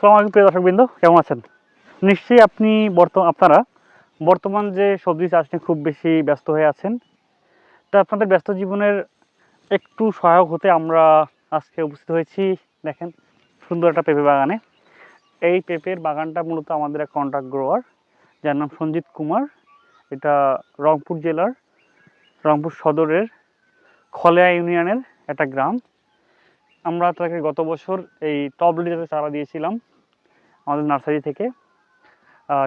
আসসালামু আলাইকুম প্রিয় দর্শকবৃন্দ, কেমন আছেন? নিশ্চয়ই আপনি আপনারা বর্তমান যে সবজি চাষ নিয়ে খুব বেশি ব্যস্ত হয়ে আছেন। তা আপনাদের ব্যস্ত জীবনের একটু সহায়ক হতে আমরা আজকে উপস্থিত হয়েছি। দেখেন, সুন্দর একটা পেঁপে বাগানে। এই পেঁপের বাগানটা মূলত আমাদের এক কন্ট্রাক্ট গ্রোয়ার, যার নাম সঞ্জিত কুমার। এটা রংপুর জেলার রংপুর সদরের খলেয়া ইউনিয়নের একটা গ্রাম। আমরা তাকে গত বছর এই টব লিডারে চারা দিয়েছিলাম আমাদের নার্সারি থেকে।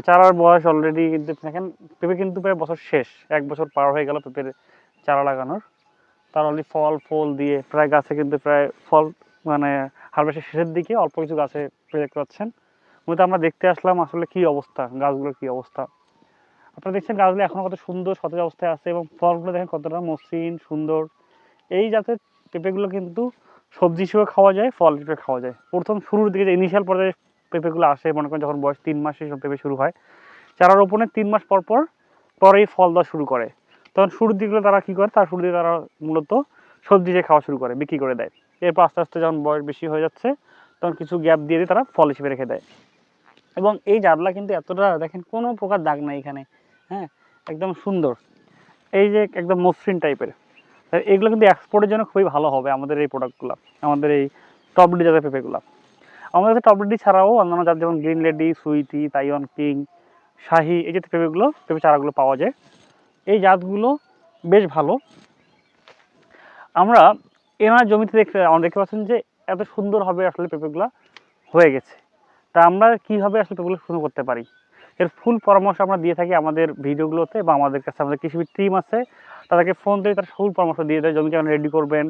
চারার বয়স অলরেডি কিন্তু দেখেন, পেঁপে কিন্তু প্রায় বছর শেষ, 1 বছর পার হয়ে গেল পেঁপের চারা লাগানোর। তার অলরেডি ফল দিয়ে প্রায় গাছে কিন্তু প্রায় ফল মানে হারভেস্টের শেষের দিকে অল্প কিছু গাছে দেখতে পাচ্ছেন। মূলত আমরা দেখতে আসলাম আসলে কি অবস্থা, গাছগুলোর কি অবস্থা। আপনারা দেখছেন গাছগুলো এখনো কত সুন্দর সতেজ অবস্থায় আছে এবং ফলগুলো দেখেন কতটা মসৃণ সুন্দর। এই জাতের পেঁপেগুলো কিন্তু সবজি হিসেবে খাওয়া যায়, ফল হিসেবে খাওয়া যায়। প্রথম শুরুর দিকে যে ইনিশিয়াল পর্যায়ে পেঁপেগুলো আসে, মনে করেন যখন বয়স 3 মাসে সব পেঁপে শুরু হয়, চারা রোপণের 3 মাস পরেই ফল দেওয়া শুরু করে। তখন শুরুর দিকগুলো তারা কী করে, তার শুরুর দিকে তারা মূলত সবজি হিসেবে খাওয়া শুরু করে, বিক্রি করে দেয়। এরপর আস্তে আস্তে যখন বয়স বেশি হয়ে যাচ্ছে, তখন কিছু গ্যাপ দিয়ে তারা ফল হিসেবে রেখে দেয়। এবং এই জারলা কিন্তু এতটা দেখেন, কোনো প্রকার দাগ নাই এখানে, হ্যাঁ, একদম সুন্দর। এই যে একদম মসৃণ টাইপের, এগুলো কিন্তু এক্সপোর্টের জন্য খুবই ভালো হবে আমাদের এই প্রোডাক্টগুলো, আমাদের এই টপডি জাতের পেঁপেগুলো। আমাদের কাছে টপডি ছাড়াও অন্যান্য জাত যেমন green lady, sweety, Taiwan king, শাহি, এই জাতীয় পেঁপে চারাগুলো পাওয়া যায়। এই জাতগুলো বেশ ভালো। আমরা এনার জমিতে দেখতে পাচ্ছেন যে এত সুন্দরভাবে আসলে পেঁপেগুলো হয়ে গেছে। তা আমরা কীভাবে আসলে পেঁপেগুলো শুরু করতে পারি, এর ফুল পরামর্শ আমরা দিয়ে থাকি আমাদের ভিডিওগুলোতে, বা আমাদের কাছে আমাদের কৃষিবিদ টিম আছে, তাদেরকে ফোন দিয়ে তারা ফুল পরামর্শ দিয়ে দেয় জমি কেমন রেডি করবেন,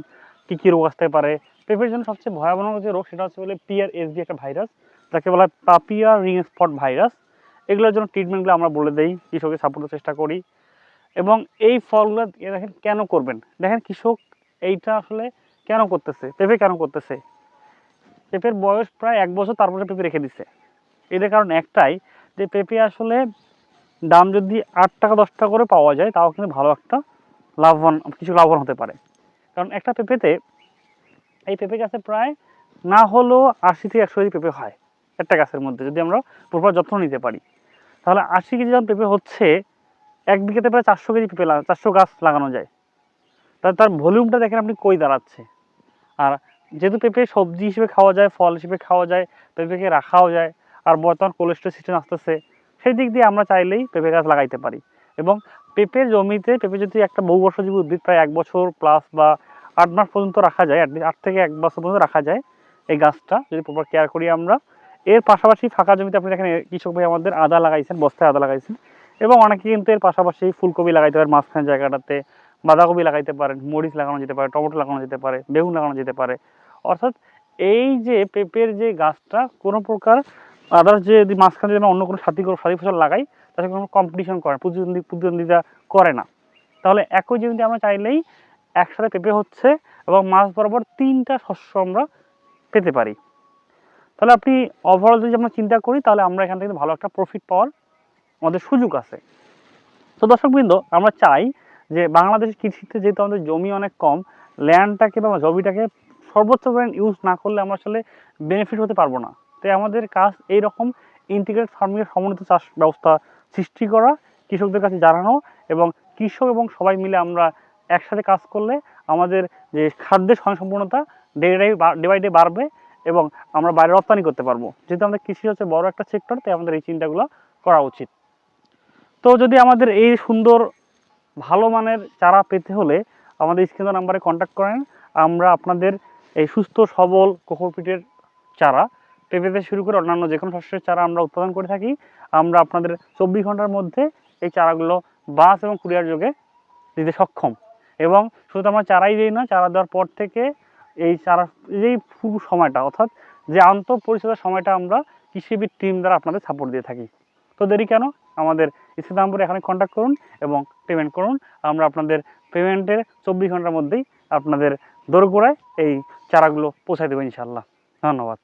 কী কী রোগ আসতে পারে। পেঁপের জন্য সবচেয়ে ভয়াবহ যে রোগ, সেটা হচ্ছে বলে PRSD একটা ভাইরাস, যাকে বলা হয় পাপিয়া রিং স্পট ভাইরাস। এগুলোর জন্য ট্রিটমেন্টগুলো আমরা বলে দিই, কৃষকের সাপোর্টের চেষ্টা করি। এবং এই ফলগুলো দেখেন কেন করবেন, দেখেন কৃষক এইটা আসলে কেন করতেছে, পেঁপে কেন করতেছে। পেঁপের বয়স প্রায় 1 বছর, তারপরে পেঁপে রেখে দিচ্ছে। এটার কারণ একটাই, যে পেঁপে আসলে দাম যদি 8 টাকা 10 টাকা করে পাওয়া যায়, তাও কিন্তু ভালো একটা লাভবান হতে পারে। কারণ একটা পেঁপেতে, এই পেঁপে গাছে প্রায় না হলেও 80 থেকে 100 কেজি পেঁপে হয় একটা গাছের মধ্যে, যদি আমরা প্রপার যত্ন নিতে পারি। তাহলে 80 কেজি যখন পেঁপে হচ্ছে, 1 বিঘাতে প্রায় 400 কেজি পেঁপে 400 গাছ লাগানো যায়। তাহলে তার ভলিউমটা দেখেন আপনি কই দাঁড়াচ্ছে। আর যেহেতু পেঁপে সবজি হিসেবে খাওয়া যায়, ফল হিসেবে খাওয়া যায়, পেঁপেকে রাখাও যায়, আর বর্তমান কোলেস্ট্রল সিস্টেম আসতেছে, সেই দিক দিয়ে আমরা চাইলেই পেঁপে গাছ লাগাইতে পারি। এবং পেঁপের জমিতে পেঁপে যদি একটা বহুবর্ষজীবী উদ্ভিদ, প্রায় 1 বছর প্লাস বা 8 মাস পর্যন্ত রাখা যায়, 8 থেকে 1 বছর পর্যন্ত রাখা যায় এই গাছটা, যদি প্রপার কেয়ার করি আমরা। এর পাশাপাশি ফাঁকা জমিতে আপনি দেখেন কৃষক ভাই আমাদের আদা লাগাইছেন, বস্তায় আদা লাগাইছেন। এবং অনেকে কিন্তু এর পাশাপাশি ফুলকপি লাগাইতে পারেন মাঝখানে জায়গাটাতে, বাঁধাকপি লাগাইতে পারেন, মরিচ লাগানো যেতে পারে, টমেটো লাগানো যেতে পারে, বেগুন লাগানো যেতে পারে। অর্থাৎ এই যে পেঁপের যে গাছটা, কোনো প্রকার আদার্স যে যদি মাঝখানে যদি অন্য কোনো সাথী ফসল লাগাই, তাতে কোনো কম্পিটিশন করে, প্রতিদ্বন্দ্বিতা করে না। তাহলে একই জমিতে আমরা চাইলেই একসাথে পেঁপে হচ্ছে এবং মাছ বরাবর 3টা শস্য আমরা পেতে পারি। তাহলে আপনি ওভারঅল যদি আমরা চিন্তা করি, তাহলে আমরা এখান থেকে ভালো একটা প্রফিট পাওয়ার আমাদের সুযোগ আছে। তো দর্শকবৃন্দ, আমরা চাই যে বাংলাদেশের কৃষিতে যেহেতু আমাদের জমি অনেক কম, ল্যান্ডটাকে বা জমিটাকে সর্বোচ্চ পরিমাণ ইউজ না করলে আমরা আসলে বেনিফিট হতে পারবো না। তাই আমাদের কাজ এইরকম ইন্টিগ্রেটেড ফার্মিংয়ের সমন্বিত চাষ ব্যবস্থা সৃষ্টি করা, কৃষকদের কাছে জানানো, এবং কৃষক এবং সবাই মিলে আমরা একসাথে কাজ করলে আমাদের যে খাদ্যের স্বয়ংসম্পূর্ণতা ডে বাই ডে বাড়বে এবং আমরা বাইরে রপ্তানি করতে পারবো। যেহেতু আমাদের কৃষি হচ্ছে বড় একটা সেক্টর, তাই আমাদের এই চিন্তাগুলো করা উচিত। তো যদি আমাদের এই সুন্দর ভালো মানের চারা পেতে হলে আমাদের স্ক্রিন নাম্বারে কন্ট্যাক্ট করেন। আমরা আপনাদের এই সুস্থ সবল কোকোপিটের চারা, পেঁপে থেকে শুরু করে অন্যান্য যে কোনো শস্যের চারা আমরা উৎপাদন করে থাকি। আমরা আপনাদের 24 ঘন্টার মধ্যে এই চারাগুলো বাস এবং কুরিয়ার যোগে দিতে সক্ষম। এবং শুধু আমরা চারাই দিই না, চারা দেওয়ার পর থেকে এই চারা যেই পুরো সময়টা, অর্থাৎ যে আন্তঃপরিচর্যার সময়টা, আমরা কৃষিবিদ টিম দ্বারা আপনাদের সাপোর্ট দিয়ে থাকি। তো দেরি কেন, আমাদের স্ক্রিন নাম্বারে এখানে কন্ট্যাক্ট করুন এবং পেমেন্ট করুন। আমরা আপনাদের পেমেন্টের 24 ঘন্টার মধ্যেই আপনাদের দোরগোড়ায় এই চারাগুলো পৌঁছায় দেবো ইনশাআল্লাহ। ধন্যবাদ।